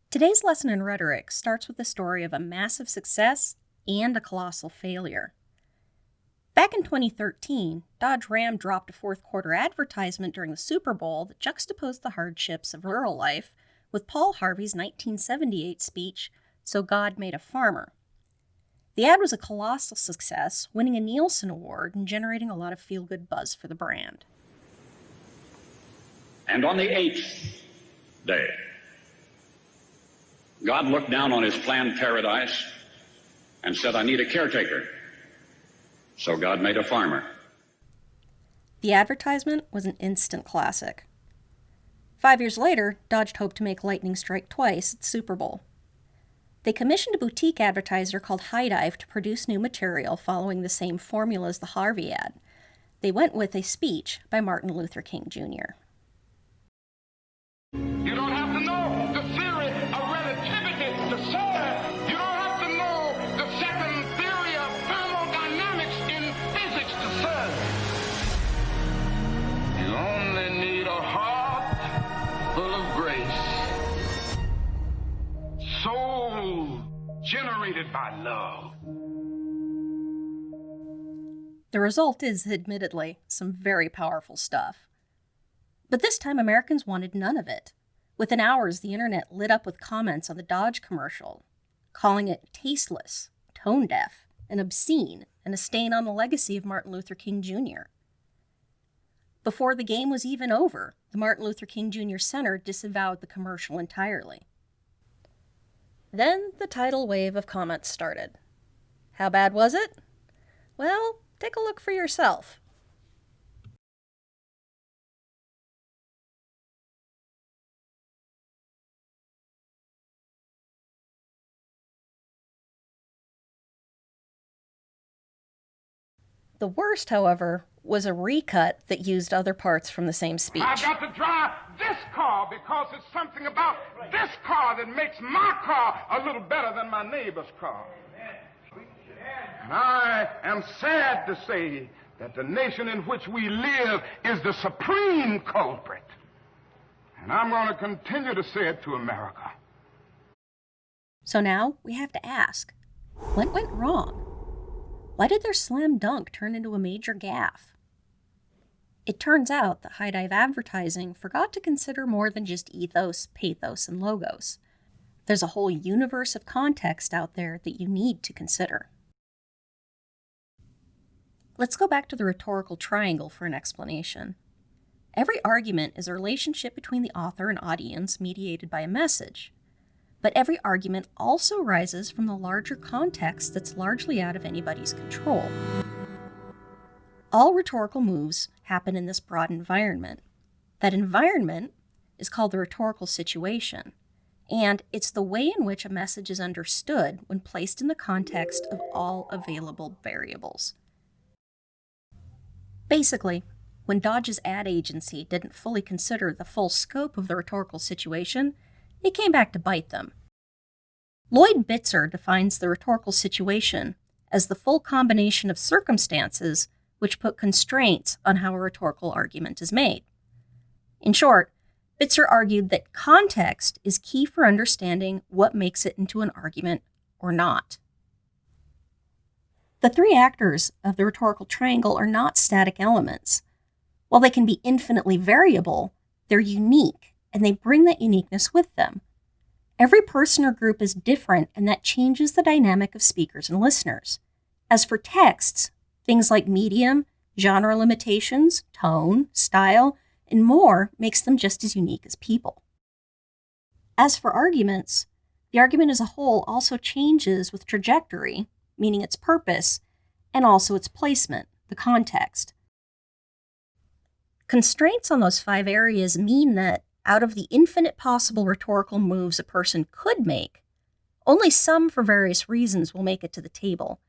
Today's lesson in rhetoric starts with the story of a massive success and a colossal failure. Back in 2013, Dodge Ram dropped a fourth quarter advertisement during the Super Bowl that juxtaposed the hardships of rural life with Paul Harvey's 1978 speech, "So God Made a Farmer." The ad was a colossal success, winning a Nielsen Award and generating a lot of feel-good buzz for the brand. And on the 8th day, God looked down on his planned paradise and said, "I need a caretaker." So God made a farmer. The advertisement was an instant classic. 5 years later, Dodge hoped to make lightning strike twice at the Super Bowl. They commissioned a boutique advertiser called High Dive to produce new material following the same formula as the Harvey ad. They went with a speech by Martin Luther King Jr. You don't have to know the theory of relativity to serve. You don't have to know the second theory of thermodynamics in physics to serve. You only need a heart full of grace, soul generated by love. The result is, admittedly, some very powerful stuff. But this time, Americans wanted none of it. Within hours, the internet lit up with comments on the Dodge commercial, calling it tasteless, tone-deaf, and obscene, and a stain on the legacy of Martin Luther King Jr. Before the game was even over, the Martin Luther King Jr. Center disavowed the commercial entirely. Then the tidal wave of comments started. How bad was it? Well, take a look for yourself. The worst, however, was a recut that used other parts from the same speech. I got to drive this car because it's something about this car that makes my car a little better than my neighbor's car. And I am sad to say that the nation in which we live is the supreme culprit. And I'm going to continue to say it to America. So now we have to ask, what went wrong? Why did their slam dunk turn into a major gaffe? It turns out that High Dive advertising forgot to consider more than just ethos, pathos, and logos. There's a whole universe of context out there that you need to consider. Let's go back to the rhetorical triangle for an explanation. Every argument is a relationship between the author and audience mediated by a message. But every argument also arises from the larger context that's largely out of anybody's control. All rhetorical moves happen in this broad environment. That environment is called the rhetorical situation, and it's the way in which a message is understood when placed in the context of all available variables. Basically, when Dodge's ad agency didn't fully consider the full scope of the rhetorical situation, it came back to bite them. Lloyd Bitzer defines the rhetorical situation as the full combination of circumstances which put constraints on how a rhetorical argument is made. In short, Bitzer argued that context is key for understanding what makes it into an argument or not. The three actors of the rhetorical triangle are not static elements. While they can be infinitely variable, they're unique, and they bring that uniqueness with them. Every person or group is different, and that changes the dynamic of speakers and listeners. As for texts, things like medium, genre limitations, tone, style, and more makes them just as unique as people. As for arguments, the argument as a whole also changes with trajectory, meaning its purpose, and also its placement, the context. Constraints on those 5 areas mean that, out of the infinite possible rhetorical moves a person could make, only some for various reasons will make it to the table.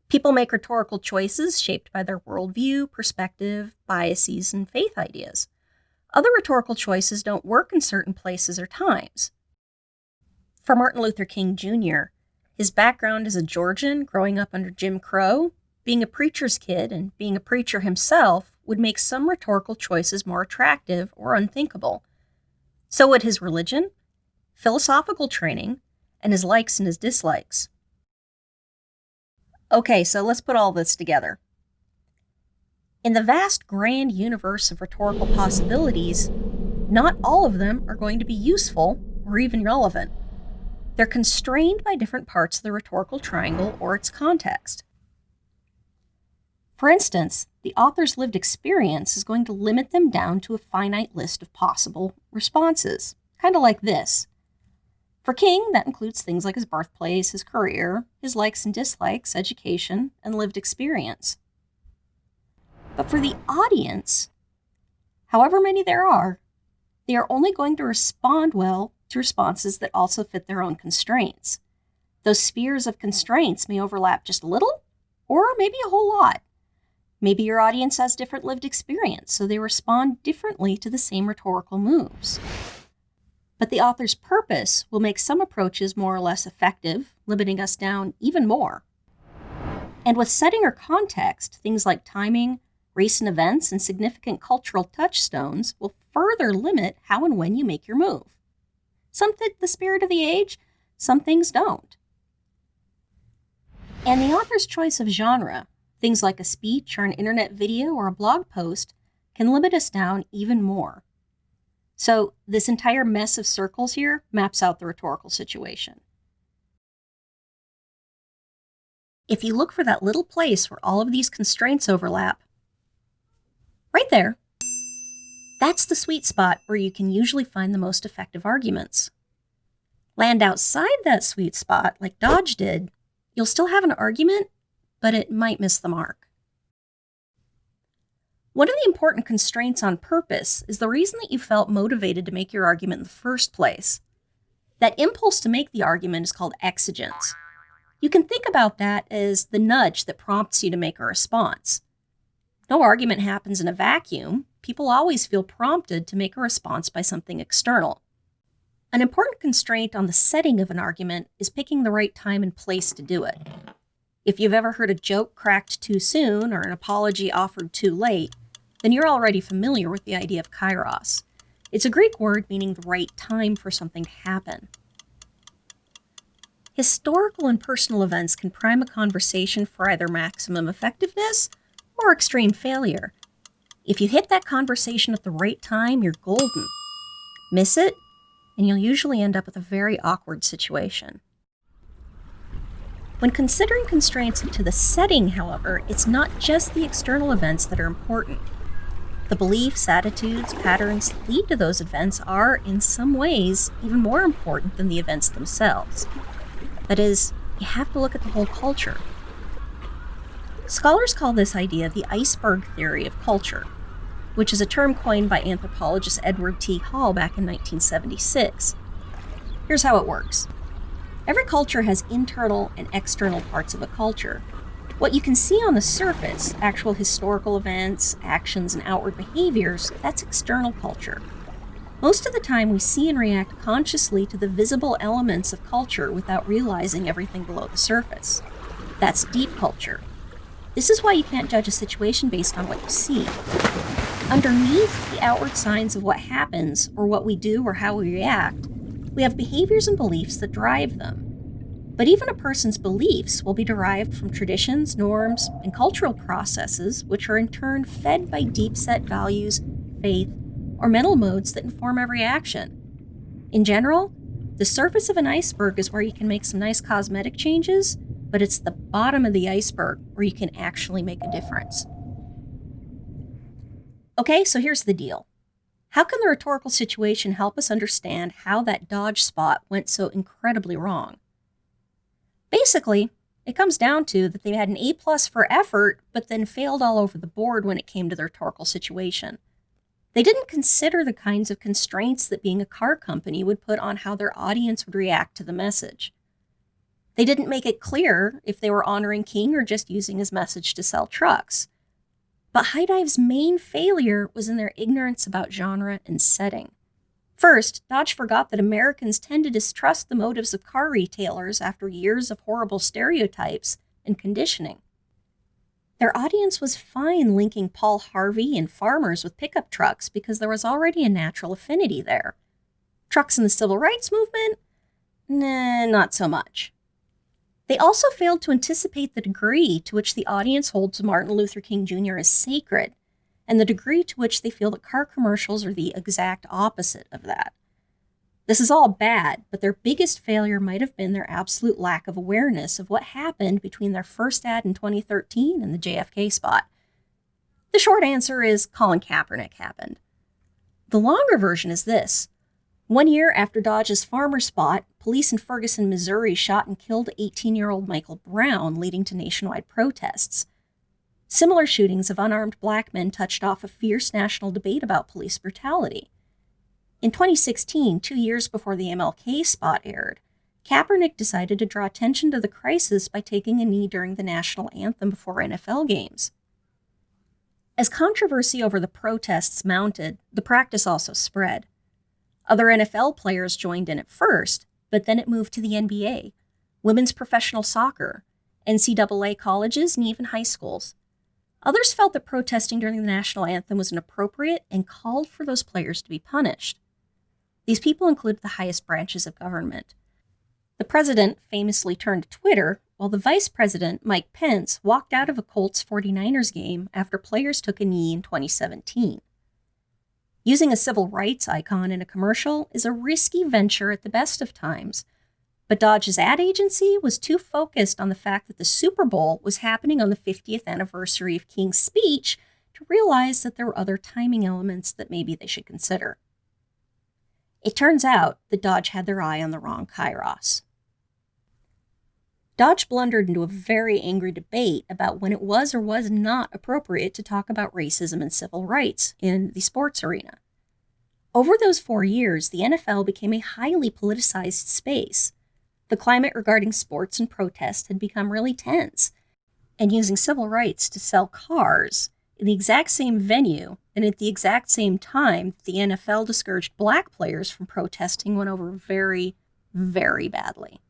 People make rhetorical choices shaped by their worldview, perspective, biases, and faith ideas. Other rhetorical choices don't work in certain places or times. For Martin Luther King Jr., His background as a Georgian growing up under Jim Crow, being a preacher's kid, and being a preacher himself would make some rhetorical choices more attractive or unthinkable. So would his religion, philosophical training, and his likes and his dislikes. Okay, so let's put all this together. In the vast grand universe of rhetorical possibilities, not all of them are going to be useful or even relevant. They're constrained by different parts of the rhetorical triangle or its context. For instance, the author's lived experience is going to limit them down to a finite list of possible responses, kind of like this. For King, that includes things like his birthplace, his career, his likes and dislikes, education, and lived experience. But for the audience, however many there are, they are only going to respond well to responses that also fit their own constraints. Those spheres of constraints may overlap just a little, or maybe a whole lot. Maybe your audience has different lived experience, so they respond differently to the same rhetorical moves. But the author's purpose will make some approaches more or less effective, limiting us down even more. And with setting or context, things like timing, recent events, and significant cultural touchstones will further limit how and when you make your move. Some fit the spirit of the age, some things don't. And the author's choice of genre, things like a speech or an internet video or a blog post, can limit us down even more. So this entire mess of circles here maps out the rhetorical situation. If you look for that little place where all of these constraints overlap, right there, that's the sweet spot where you can usually find the most effective arguments. Land outside that sweet spot, like Dodge did, you'll still have an argument, but it might miss the mark. One of the important constraints on purpose is the reason that you felt motivated to make your argument in the first place. That impulse to make the argument is called exigence. You can think about that as the nudge that prompts you to make a response. No argument happens in a vacuum. People always feel prompted to make a response by something external. An important constraint on the setting of an argument is picking the right time and place to do it. If you've ever heard a joke cracked too soon or an apology offered too late, then you're already familiar with the idea of kairos. It's a Greek word meaning the right time for something to happen. Historical and personal events can prime a conversation for either maximum effectiveness or extreme failure. If you hit that conversation at the right time, you're golden. Miss it, and you'll usually end up with a very awkward situation. When considering constraints to the setting, however, it's not just the external events that are important. The beliefs, attitudes, patterns that lead to those events are, in some ways, even more important than the events themselves. That is, you have to look at the whole culture. Scholars call this idea the Iceberg theory of culture, which is a term coined by anthropologist Edward T. Hall back in 1976. Here's how it works. Every culture has internal and external parts of a culture. What you can see on the surface, actual historical events, actions, and outward behaviors, that's external culture. Most of the time, we see and react consciously to the visible elements of culture without realizing everything below the surface. That's deep culture. This is why you can't judge a situation based on what you see. Underneath the outward signs of what happens, or what we do, or how we react, we have behaviors and beliefs that drive them. But even a person's beliefs will be derived from traditions, norms, and cultural processes, which are in turn fed by deep-set values, faith, or mental modes that inform every action. In general, the surface of an iceberg is where you can make some nice cosmetic changes, but it's the bottom of the iceberg where you can actually make a difference. Okay, so here's the deal. How can the rhetorical situation help us understand how that Dodge spot went so incredibly wrong? Basically, it comes down to that they had an A+ for effort, but then failed all over the board when it came to the rhetorical situation. They didn't consider the kinds of constraints that being a car company would put on how their audience would react to the message. They didn't make it clear if they were honoring King or just using his message to sell trucks. But High Dive's main failure was in their ignorance about genre and setting. First, Dodge forgot that Americans tend to distrust the motives of car retailers after years of horrible stereotypes and conditioning. Their audience was fine linking Paul Harvey and farmers with pickup trucks because there was already a natural affinity there. Trucks in the civil rights movement? Nah, not so much. They also failed to anticipate the degree to which the audience holds Martin Luther King Jr. as sacred, and the degree to which they feel that car commercials are the exact opposite of that. This is all bad, but their biggest failure might have been their absolute lack of awareness of what happened between their first ad in 2013 and the JFK spot. The short answer is Colin Kaepernick happened. The longer version is this. 1 year after Dodge's farmer spot, police in Ferguson, Missouri shot and killed 18-year-old Michael Brown, leading to nationwide protests. Similar shootings of unarmed black men touched off a fierce national debate about police brutality. In 2016, 2 years before the MLK spot aired, Kaepernick decided to draw attention to the crisis by taking a knee during the national anthem before NFL games. As controversy over the protests mounted, the practice also spread. Other NFL players joined in at first, but then it moved to the NBA, women's professional soccer, NCAA colleges, and even high schools. Others felt that protesting during the national anthem was inappropriate and called for those players to be punished. These people included the highest branches of government. The president famously turned to Twitter, while the vice president, Mike Pence, walked out of a Colts 49ers game after players took a knee in 2017. Using a civil rights icon in a commercial is a risky venture at the best of times, but Dodge's ad agency was too focused on the fact that the Super Bowl was happening on the 50th anniversary of King's speech to realize that there were other timing elements that maybe they should consider. It turns out that Dodge had their eye on the wrong kairos. Dodge blundered into a very angry debate about when it was or was not appropriate to talk about racism and civil rights in the sports arena. Over those 4 years, the NFL became a highly politicized space. The climate regarding sports and protest had become really tense, and using civil rights to sell cars in the exact same venue and at the exact same time the NFL discouraged black players from protesting went over very, very badly.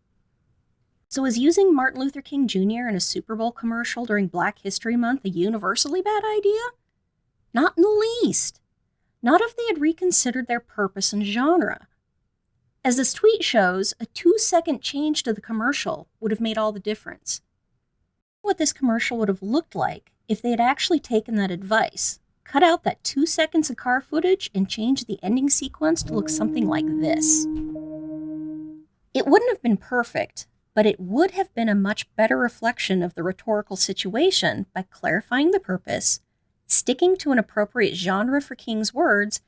So is using Martin Luther King Jr. in a Super Bowl commercial during Black History Month a universally bad idea? Not in the least. Not if they had reconsidered their purpose and genre. As this tweet shows, a 2-second change to the commercial would have made all the difference. What this commercial would have looked like if they had actually taken that advice, cut out that 2 seconds of car footage and changed the ending sequence to look something like this. It wouldn't have been perfect, but it would have been a much better reflection of the rhetorical situation by clarifying the purpose, sticking to an appropriate genre for King's words,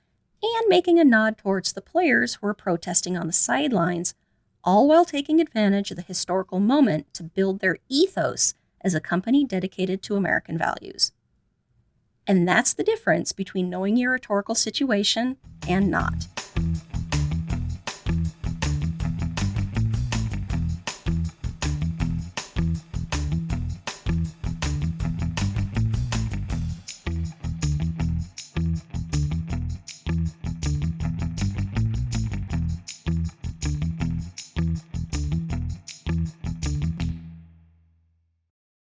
and making a nod towards the players who were protesting on the sidelines, all while taking advantage of the historical moment to build their ethos as a company dedicated to American values. And that's the difference between knowing your rhetorical situation and not.